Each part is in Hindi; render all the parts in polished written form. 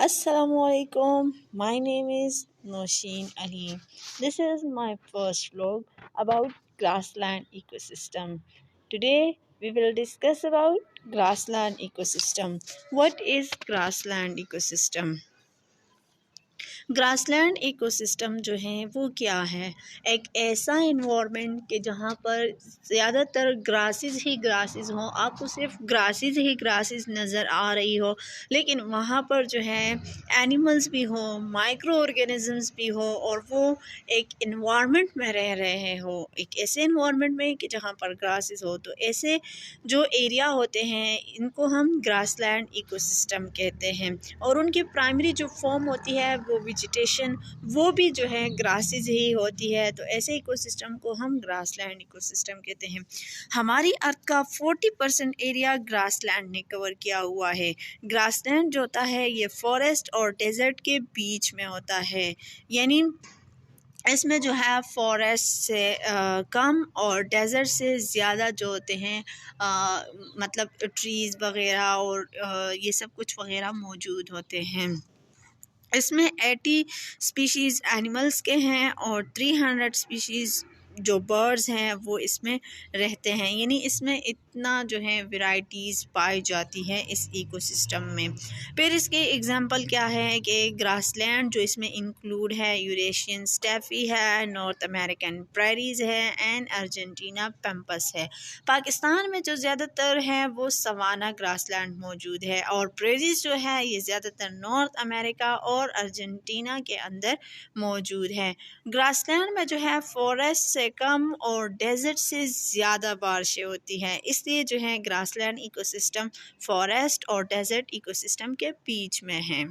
Assalamualaikum. My name is Nosheen Ali. This is my first vlog about grassland ecosystem. Today we will discuss about grassland ecosystem. What is grassland ecosystem? Grassland ecosystem जो है वो क्या है? एक ऐसा इन्वायरमेंट कि जहाँ पर ज़्यादातर ग्रासेस ही ग्रासेस हों, आपको सिर्फ ग्रासेस ही ग्रासेस नज़र आ रही हो, लेकिन वहाँ पर जो है एनिमल्स भी हों, माइक्रो ऑर्गेनिजम्स भी हो, और वो एक इन्वायरमेंट में रह रहे हो, एक ऐसे इन्वायरमेंट में कि जहाँ पर ग्रासेस हो। तो ऐसे जो एरिया होते हैं इनको हम ग्रासलैंड इकोसिस्टम कहते हैं, और उनकी प्राइमरी जो फॉर्म होती है वो वेजिटेशन, वो भी जो है ग्रासेस ही होती है। तो ऐसे इकोसिस्टम को हम ग्रासलैंड इकोसिस्टम कहते हैं। हमारी अर्थ का 40% एरिया ग्रासलैंड ने कवर किया हुआ है। ग्रासलैंड जो होता है ये फॉरेस्ट और डेजर्ट के बीच में होता है, यानी इसमें जो है फॉरेस्ट से कम और डेजर्ट से ज़्यादा जो होते हैं मतलब ट्रीज़ वगैरह और ये सब कुछ वगैरह मौजूद होते हैं। इसमें 80 स्पीशीज़ एनिमल्स के हैं और 300 स्पीशीज़ जो बर्ड्स हैं वो इसमें रहते हैं, यानी इसमें इतना जो है वैरायटीज़ पाई जाती है इस इकोसिस्टम में। फिर इसके एग्जांपल क्या है कि ग्रासलैंड जो इसमें इंक्लूड है यूरेशियन स्टेफी है, नॉर्थ अमेरिकन प्रेरीज है एंड अर्जेंटीना पैम्पस है। पाकिस्तान में जो ज़्यादातर है वो सवाना ग्रासलैंड मौजूद है, और प्रेरीज जो है ये ज़्यादातर नॉर्थ अमेरिका और अर्जेंटीना के अंदर मौजूद है। ग्रासलैंड में जो है फॉरेस्ट से कम और डेजर्ट से ज़्यादा बारिशें होती हैं, इसलिए जो है ग्रासलैंड इकोसिस्टम फॉरेस्ट और डेजर्ट इकोसिस्टम के बीच में है।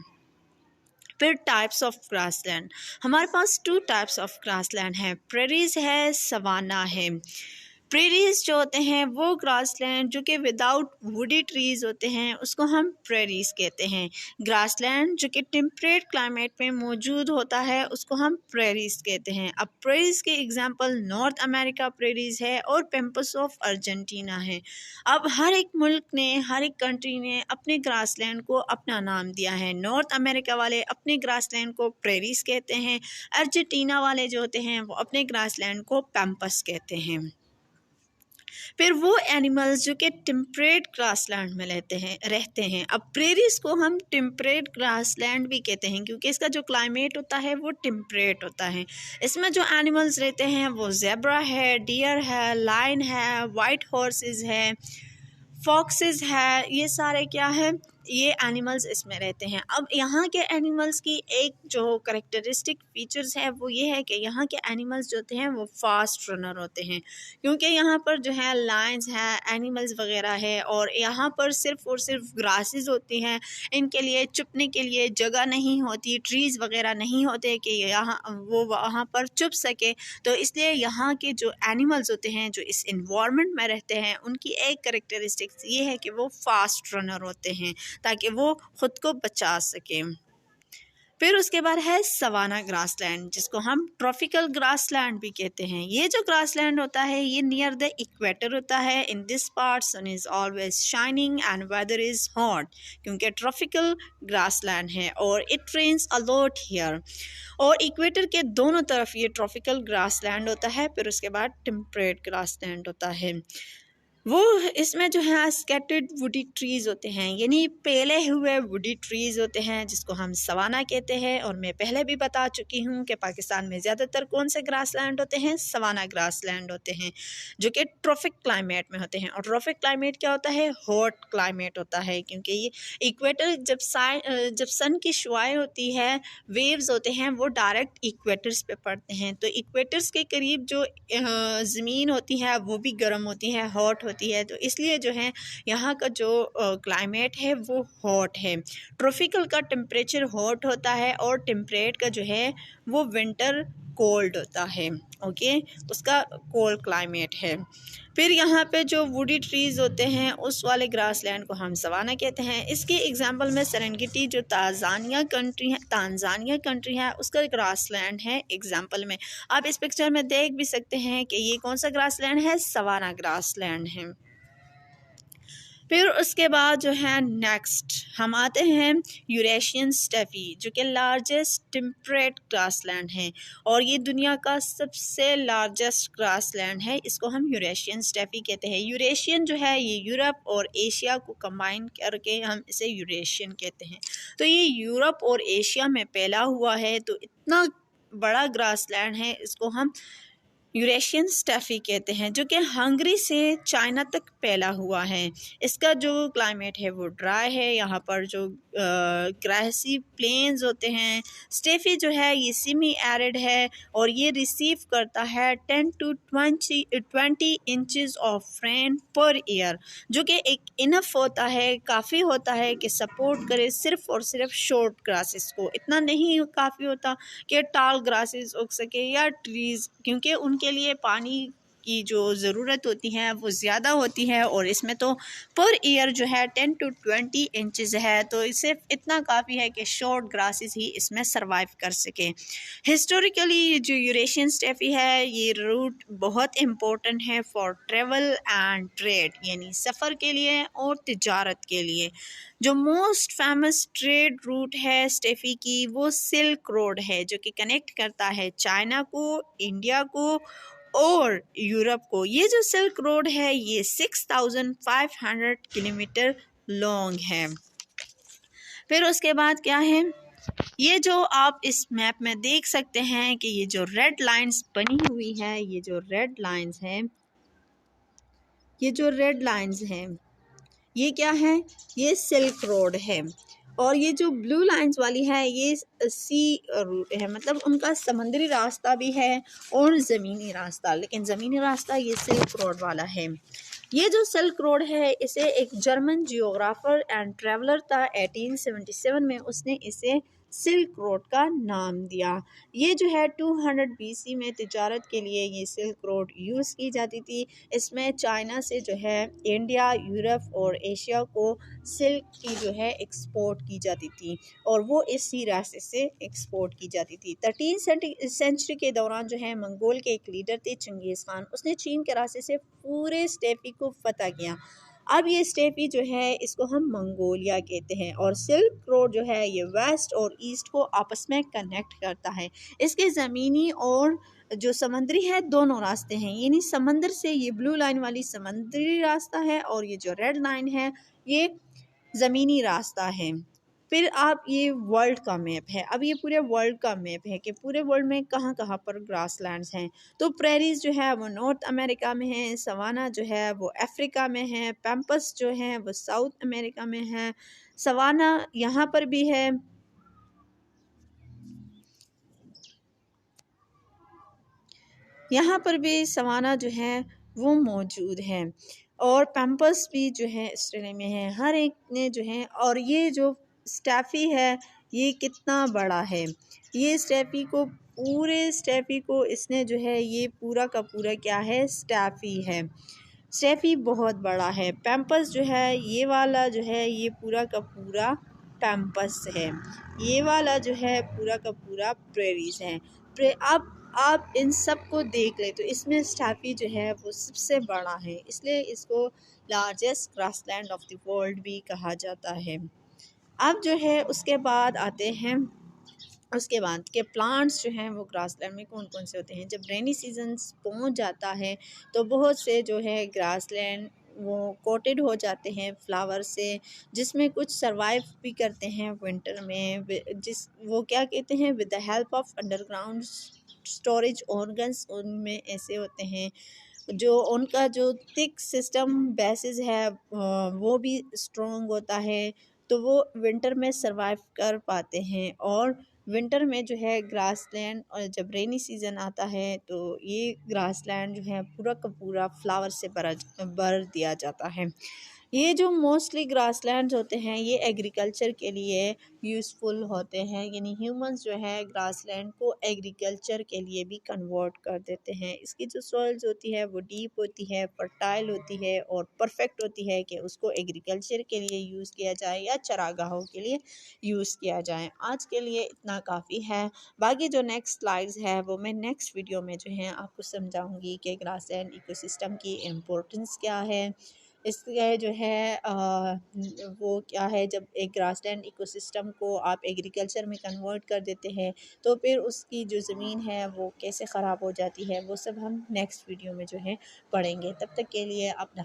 फिर टाइप्स ऑफ ग्रासलैंड, हमारे पास 2 टाइप्स ऑफ ग्रासलैंड है, प्रेरीज है, सवाना है। प्रेरीज जो होते हैं वो ग्रासलैंड जो कि विदाउट वुडी ट्रीज होते हैं उसको हम प्रेरीज कहते हैं। ग्रासलैंड जो कि टेम्परेट क्लाइमेट में मौजूद होता है उसको हम प्रेरीज कहते हैं। अब प्रेरीज के एग्जांपल नॉर्थ अमेरिका प्रेरीज है और पैम्पस ऑफ अर्जेंटीना है। अब हर एक मुल्क ने, हर एक कंट्री ने अपने ग्रासलैंड को अपना नाम दिया है। नॉर्थ अमेरिका वाले अपने ग्रासलैंड को प्रेरीज कहते हैं, अर्जेंटीना वाले जो होते हैं वो अपने ग्रासलैंड को पैम्पस कहते हैं। फिर वो एनिमल्स जो कि टेम्परेट ग्रासलैंड में रहते हैं। अब प्रेरीज को हम टेम्परेट ग्रासलैंड भी कहते हैं क्योंकि इसका जो क्लाइमेट होता है वो टेम्परेट होता है। इसमें जो एनिमल्स रहते हैं वो ज़ेब्रा है, डियर है, लायन है, वाइट हॉर्सेस है, फॉक्सेस है, ये सारे क्या है, ये एनिमल्स इसमें रहते हैं। अब यहाँ के एनिमल्स की एक जो करेक्टरिस्टिक फीचर्स है वो ये है कि यहाँ के एनिमल्स जो होते हैं वो फास्ट रनर होते हैं, क्योंकि यहाँ पर जो है लायंस है, एनिमल्स वगैरह है, और यहाँ पर सिर्फ और सिर्फ ग्रासेस होती हैं, इनके लिए चुपने के लिए जगह नहीं होती, ट्रीज़ वगैरह नहीं होते कि यहाँ वो वहाँ पर चुप सके। तो इसलिए यहाँ के जो एनिमल्स होते हैं जो इस इन्वायरमेंट में रहते हैं उनकी एक करेक्टरिस्टिक्स ये है कि वो फास्ट रनर होते हैं ताकि वो ख़ुद को बचा सकें। फिर उसके बाद है सवाना ग्रासलैंड जिसको हम ट्रॉपिकल ग्रासलैंड भी कहते हैं। ये जो ग्रासलैंड होता है ये नियर द इक्वेटर होता है। In this part sun is always shining and weather is hot, क्योंकि ट्रॉपिकल ग्रासलैंड है और it rains a lot here. और इक्वेटर के दोनों तरफ ये ट्रॉपिकल ग्रासलैंड होता है। फिर उसके बाद टेम्परेट ग्रासलैंड होता है। वो इसमें जो है स्कैटर्ड वुडी ट्रीज़ होते हैं, यानी पेले हुए वुडी ट्रीज़ होते हैं जिसको हम सवाना कहते हैं। और मैं पहले भी बता चुकी हूँ कि पाकिस्तान में ज़्यादातर कौन से ग्रासलैंड होते हैं, सवाना ग्रासलैंड होते हैं जो कि ट्रॉपिक क्लाइमेट में होते हैं। और ट्रॉपिक क्लाइमेट क्या होता है, हॉट क्लाइमेट होता है, क्योंकि ये इक्वेटर जब सन की शुआएँ होती है, वेव्स होते हैं, वो डायरेक्ट इक्वेटर्स पे पड़ते हैं। तो इक्वेटर्स के करीब जो ज़मीन होती है वो भी गर्म होती है, हॉट होती है। तो इसलिए जो है यहाँ का जो क्लाइमेट है वो हॉट है। ट्रॉपिकल का टेम्परेचर हॉट होता है और टेम्परेट का जो है वो विंटर कोल्ड होता है। ओके, उसका कोल्ड क्लाइमेट है। फिर यहाँ पे जो वुडी ट्रीज़ होते हैं उस वाले ग्रासलैंड को हम सवाना कहते हैं। इसके एग्जांपल में सेरेंगेटी जो तांजानिया कंट्री है उसका ग्रासलैंड है एग्जांपल में। आप इस पिक्चर में देख भी सकते हैं कि ये कौन सा ग्रासलैंड है, सवाना ग्रासलैंड है। फिर उसके बाद जो है नेक्स्ट हम आते हैं यूरेशियन स्टेपी, जो कि लार्जेस्ट टेम्परेट ग्रासलैंड है और ये दुनिया का सबसे लार्जेस्ट ग्रासलैंड है। इसको हम यूरेशियन स्टेपी कहते हैं। यूरेशियन जो है ये यूरोप और एशिया को कंबाइन करके हम इसे यूरेशियन कहते हैं। तो ये यूरोप और एशिया में फैला हुआ है, तो इतना बड़ा ग्रासलैंड है, इसको हम यूरेशियन स्टेफी कहते हैं, जो कि हंगरी से चाइना तक फैला हुआ है। इसका जो क्लाइमेट है वो ड्राई है। यहाँ पर जो ग्रासी प्लेन्स होते हैं। स्टेफी जो है ये सेमी एरिड है और ये रिसीव करता है 10 to 20 inches of rain per year, जो कि एक इनफ होता है, काफ़ी होता है कि सपोर्ट करे सिर्फ और सिर्फ शॉर्ट ग्रासेस को। इतना नहीं काफ़ी होता कि टाल ग्रासेस उग सके या ट्रीज़, क्योंकि उनके लिए पानी की जो ज़रूरत होती है वो ज़्यादा होती है और इसमें तो पर ईयर जो है 10 to 20 इंचज़ है, तो सिर्फ इतना काफ़ी है कि शॉर्ट ग्रासेस ही इसमें सरवाइव कर सके। हिस्टोरिकली जो यूरेशियन स्टेपी है ये रूट बहुत इम्पोर्टेंट है फॉर ट्रेवल एंड ट्रेड, यानी सफ़र के लिए और तिजारत के लिए। जो मोस्ट फेमस ट्रेड रूट है स्टेफी की वो सिल्क रोड है, जो कि कनेक्ट करता है चाइना को, इंडिया को और यूरोप को। ये जो सिल्क रोड है ये 6500 किलोमीटर लॉन्ग है। फिर उसके बाद क्या है, ये जो आप इस मैप में देख सकते हैं कि ये जो रेड लाइंस बनी हुई है, ये जो रेड लाइंस हैं, ये जो रेड लाइंस हैं ये क्या है, ये सिल्क रोड है। और ये जो ब्लू लाइंस वाली है ये सी रूट है, मतलब उनका समुद्री रास्ता भी है और ज़मीनी रास्ता, लेकिन ज़मीनी रास्ता ये सिल्क रोड वाला है। ये जो सिल्क रोड है इसे एक जर्मन जियोग्राफर एंड ट्रैवलर था 1877 में, उसने इसे सिल्क रोड का नाम दिया। ये जो है 200 BC में तिजारत के लिए ये सिल्क रोड यूज़ की जाती थी। इसमें चाइना से जो है इंडिया, यूरोप और एशिया को सिल्क की जो है एक्सपोर्ट की जाती थी और वो इसी रास्ते से एक्सपोर्ट की जाती थी। 13वीं सेंचुरी के दौरान जो है मंगोल के एक लीडर थे चंगेज़ खान, उसने चीन के रास्ते से पूरे स्टेपी को फतह किया। अब ये स्टेपी जो है इसको हम मंगोलिया कहते हैं और सिल्क रोड जो है ये वेस्ट और ईस्ट को आपस में कनेक्ट करता है। इसके ज़मीनी और जो समंदरी है दोनों रास्ते हैं, यानी समंदर से ये ब्लू लाइन वाली समंदरी रास्ता है और ये जो रेड लाइन है ये ज़मीनी रास्ता है। फिर आप ये वर्ल्ड का मैप है, अब ये पूरे वर्ल्ड का मैप है कि पूरे वर्ल्ड में कहाँ कहाँ पर ग्रासलैंड्स हैं। तो प्रेरीज जो है वो नॉर्थ अमेरिका में है, सवाना जो है वो अफ्रीका में है, पैम्पस जो है वो साउथ अमेरिका में है, सवाना यहाँ पर भी है, यहाँ पर भी सवाना जो है वो मौजूद है और पैम्पस भी जो है ऑस्ट्रेलिया में है। हर एक ने जो है, और ये जो स्टैफी है ये कितना बड़ा है, ये स्टैफी को पूरे स्टैफी को इसने जो है ये पूरा का पूरा क्या है स्टैफी है। स्टैफी बहुत बड़ा है। पैम्पस जो है ये वाला जो है ये पूरा का पूरा पैम्पस है, ये वाला जो है पूरा का पूरा प्रेरीज है। अब आप इन सब को देख ले तो इसमें स्टैफी जो है वो सबसे बड़ा है, इसलिए इसको largest grassland of the world भी कहा जाता है। अब जो है उसके बाद आते हैं, उसके बाद के प्लांट्स जो हैं वो ग्रासलैंड में कौन कौन से होते हैं। जब रेनी सीजन पहुंच जाता है तो बहुत से जो है ग्रासलैंड वो कोटेड हो जाते हैं फ्लावर से, जिसमें कुछ सरवाइव भी करते हैं विंटर में। जिस वो क्या कहते हैं, with the help of underground storage organs, उनमें ऐसे होते हैं जो उनका जो थिक सिस्टम बेसिस है वो भी स्ट्रॉन्ग होता है, तो वो विंटर में सरवाइव कर पाते हैं। और विंटर में जो है ग्रासलैंड, और जब रेनी सीज़न आता है तो ये ग्रासलैंड जो है पूरा का पूरा फ्लावर से भर दिया जाता है। ये जो मोस्टली ग्रासलैंड्स होते हैं ये एग्रीकल्चर के लिए यूज़फुल होते हैं, यानी ह्यूमंस जो है ग्रासलैंड को एग्रीकल्चर के लिए भी कन्वर्ट कर देते हैं। इसकी जो सॉइल्स होती है वो डीप होती है, फर्टाइल होती है और परफेक्ट होती है कि उसको एग्रीकल्चर के लिए यूज़ किया जाए या चरागाहों के लिए यूज़ किया जाए। आज के लिए इतना काफ़ी है, बाकी जो नेक्स्ट स्लाइड्स है वो मैं नेक्स्ट वीडियो में जो है आपको समझाऊंगी कि ग्रासलैंड इकोसिस्टम की इम्पोर्टेंस क्या है, इसलिए जो है वो क्या है, जब एक ग्रासलैंड इकोसिस्टम को आप एग्रीकल्चर में कन्वर्ट कर देते हैं तो फिर उसकी जो ज़मीन है वो कैसे ख़राब हो जाती है, वो सब हम नेक्स्ट वीडियो में जो है पढ़ेंगे। तब तक के लिए अपना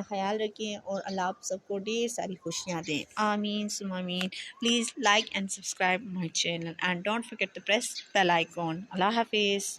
ख्याल रखिए और अल्लाह आप सबको ढेर सारी खुशियाँ दें। आमीन सुम आमीन। Please like and subscribe my channel and don't forget to press bell icon. अल्लाह हाफिज़।